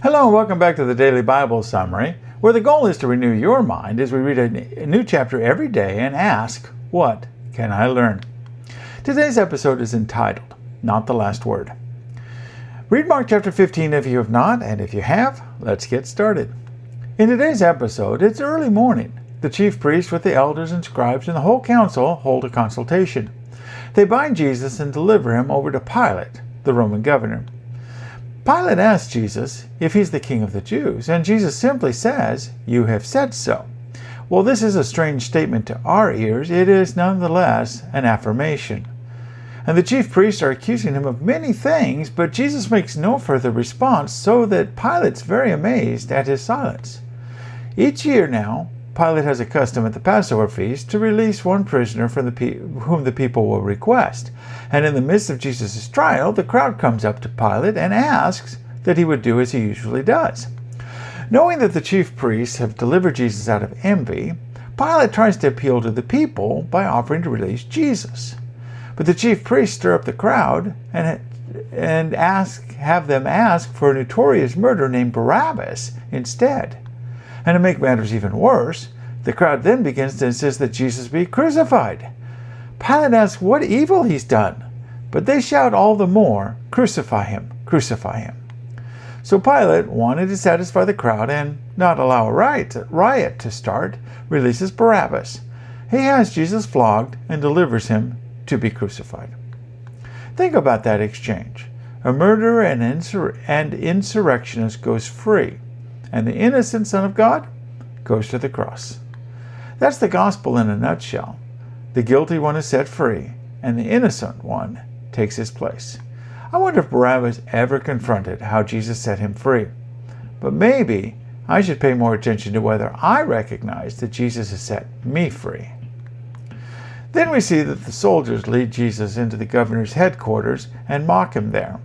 Hello and welcome back to the Daily Bible Summary, where the goal is to renew your mind as we read a new chapter every day and ask, what can I learn? Today's episode is entitled, Not the Last Word. Read Mark chapter 15 if you have not, and if you have, let's get started. In today's episode, it's early morning. The chief priest with the elders and scribes and the whole council hold a consultation. They bind Jesus and deliver him over to Pilate, the Roman governor. Pilate asks Jesus if he's the king of the Jews, and Jesus simply says, "You have said so." While this is a strange statement to our ears, it is nonetheless an affirmation. And the chief priests are accusing him of many things, but Jesus makes no further response, so that Pilate's very amazed at his silence. Each year now, Pilate has a custom at the Passover feast to release one prisoner from whom the people will request. And in the midst of Jesus' trial, the crowd comes up to Pilate and asks that he would do as he usually does. Knowing that the chief priests have delivered Jesus out of envy, Pilate tries to appeal to the people by offering to release Jesus. But the chief priests stir up the crowd and have them ask for a notorious murderer named Barabbas instead. And to make matters even worse, the crowd then begins to insist that Jesus be crucified. Pilate asks what evil he's done, but they shout all the more, "Crucify him, crucify him." So Pilate, wanting to satisfy the crowd and not allow a riot to start, releases Barabbas. He has Jesus flogged and delivers him to be crucified. Think about that exchange. A murderer and insurrectionist goes free, and the innocent Son of God goes to the cross. That's the gospel in a nutshell. The guilty one is set free, and the innocent one takes his place. I wonder if Barabbas ever confronted how Jesus set him free. But maybe I should pay more attention to whether I recognize that Jesus has set me free. Then we see that the soldiers lead Jesus into the governor's headquarters and mock him there.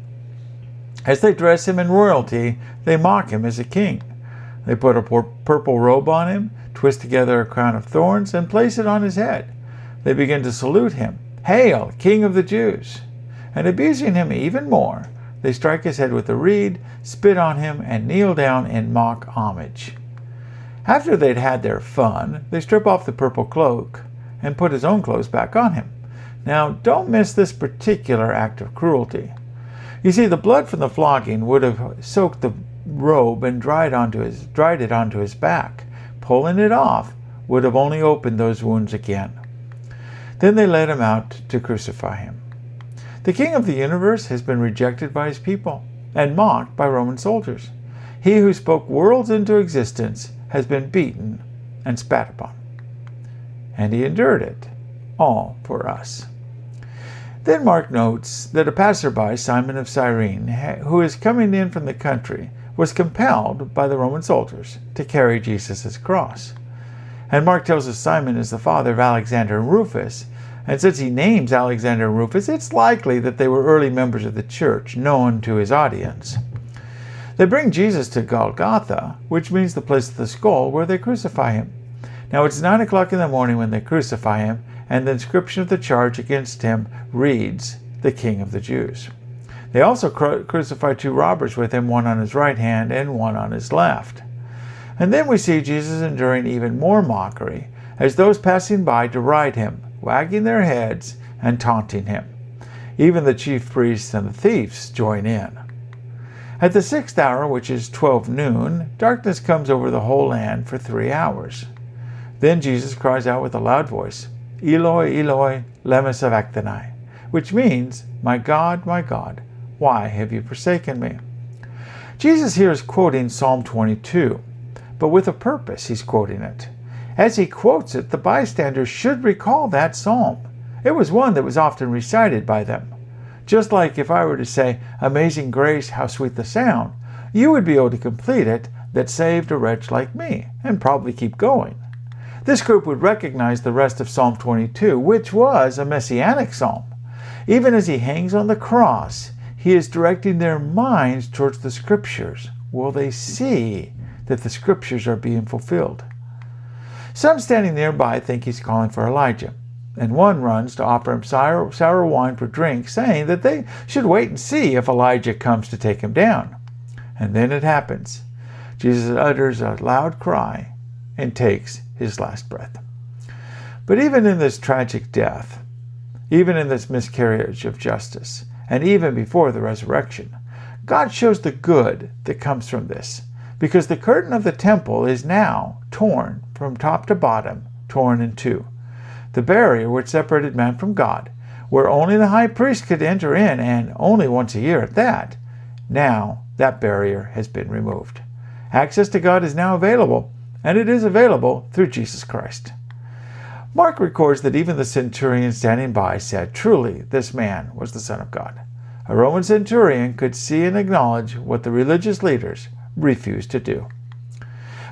As they dress him in royalty, they mock him as a king. They put a purple robe on him, twist together a crown of thorns, and place it on his head. They begin to salute him, "Hail, King of the Jews!" And abusing him even more, they strike his head with a reed, spit on him, and kneel down in mock homage. After they'd had their fun, they strip off the purple cloak and put his own clothes back on him. Now, don't miss this particular act of cruelty. You see, the blood from the flogging would have soaked the robe and dried it onto his back. Pulling it off would have only opened those wounds again. Then they led him out to crucify him. The King of the universe has been rejected by his people and mocked by Roman soldiers. He who spoke worlds into existence has been beaten and spat upon. And he endured it, all for us. Then Mark notes that a passerby, Simon of Cyrene, who is coming in from the country, was compelled by the Roman soldiers to carry Jesus' cross. And Mark tells us Simon is the father of Alexander and Rufus, and since he names Alexander and Rufus, it's likely that they were early members of the church, known to his audience. They bring Jesus to Golgotha, which means the place of the skull, where they crucify him. Now it's 9 o'clock in the morning when they crucify him, and the inscription of the charge against him reads, "The King of the Jews." They also crucify two robbers with him, one on his right hand and one on his left. And then we see Jesus enduring even more mockery as those passing by deride him, wagging their heads and taunting him. Even the chief priests and the thieves join in. At the 6th hour, which is 12 noon, darkness comes over the whole land for 3 hours. Then Jesus cries out with a loud voice, "Eloi, Eloi, lema sabachthani," which means, my God, why have you forsaken me?" Jesus here is quoting Psalm 22, but with a purpose he's quoting it. As he quotes it, the bystanders should recall that psalm. It was one that was often recited by them. Just like if I were to say, "Amazing grace, how sweet the sound," you would be able to complete it, "that saved a wretch like me," and probably keep going. This group would recognize the rest of Psalm 22, which was a messianic psalm. Even as he hangs on the cross, he is directing their minds towards the Scriptures. Will they see that the Scriptures are being fulfilled? Some standing nearby think he's calling for Elijah, and one runs to offer him sour wine for drink, saying that they should wait and see if Elijah comes to take him down. And then it happens. Jesus utters a loud cry and takes his last breath. But even in this tragic death, even in this miscarriage of justice, and even before the resurrection, God shows the good that comes from this, because the curtain of the temple is now torn from top to bottom, torn in two. The barrier which separated man from God, where only the high priest could enter in, and only once a year at that, now that barrier has been removed. Access to God is now available, and it is available through Jesus Christ. Mark records that even the centurion standing by said, "Truly, this man was the Son of God." A Roman centurion could see and acknowledge what the religious leaders refused to do.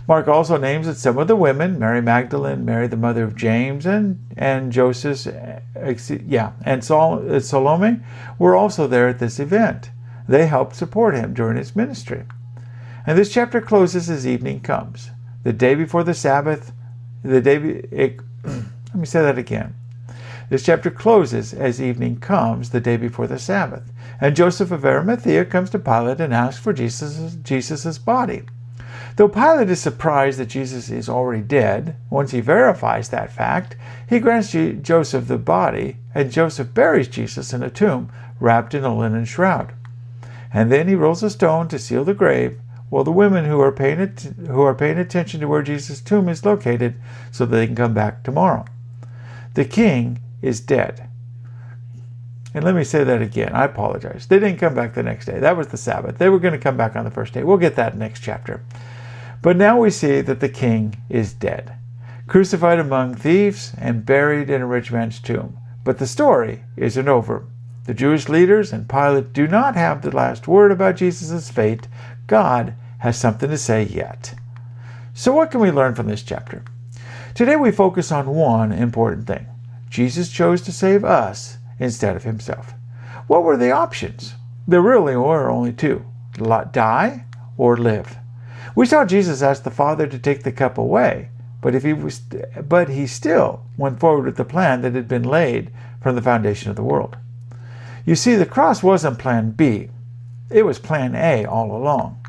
Mark also names that some of the women, Mary Magdalene, Mary the mother of James, and Joseph, and Salome, were also there at this event. They helped support him during his ministry. And this chapter closes as evening comes. The day before the Sabbath, let me say that again. This chapter closes as evening comes, the day before the Sabbath. And Joseph of Arimathea comes to Pilate and asks for Jesus' body. Though Pilate is surprised that Jesus is already dead, once he verifies that fact, he grants Joseph the body, and Joseph buries Jesus in a tomb wrapped in a linen shroud. And then he rolls a stone to seal the grave, while the women who are paying attention to where Jesus' tomb is located so that they can come back tomorrow. The king is dead. And let me say that again. I apologize. They didn't come back the next day. That was the Sabbath. They were going to come back on the first day. We'll get that next chapter. But now we see that the king is dead, crucified among thieves and buried in a rich man's tomb. But the story isn't over. The Jewish leaders and Pilate do not have the last word about Jesus' fate. God has something to say yet. So what can we learn from this chapter? Today we focus on one important thing. Jesus chose to save us instead of himself. What were the options? There really were only two: die or live. We saw Jesus ask the Father to take the cup away, but he still went forward with the plan that had been laid from the foundation of the world. You see, the cross wasn't plan B. It was plan A all along.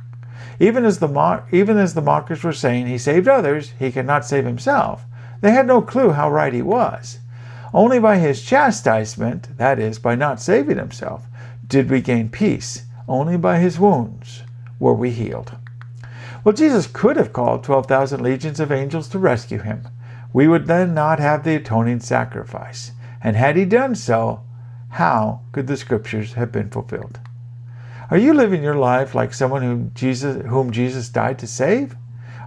Even as the mockers were saying he saved others, he cannot save himself, they had no clue how right he was. Only by his chastisement, that is, by not saving himself, did we gain peace. Only by his wounds were we healed. Well, Jesus could have called 12,000 legions of angels to rescue him. We would then not have the atoning sacrifice. And had he done so, how could the scriptures have been fulfilled? Are you living your life like someone whom Jesus died to save?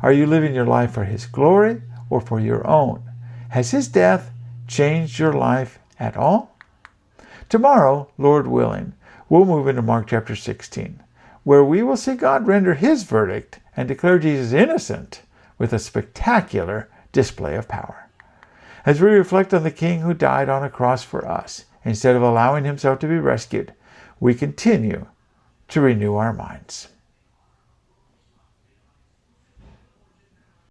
Are you living your life for his glory or for your own? Has his death changed your life at all? Tomorrow, Lord willing, we'll move into Mark chapter 16, where we will see God render his verdict and declare Jesus innocent with a spectacular display of power. As we reflect on the King who died on a cross for us, instead of allowing himself to be rescued, we continue to renew our minds.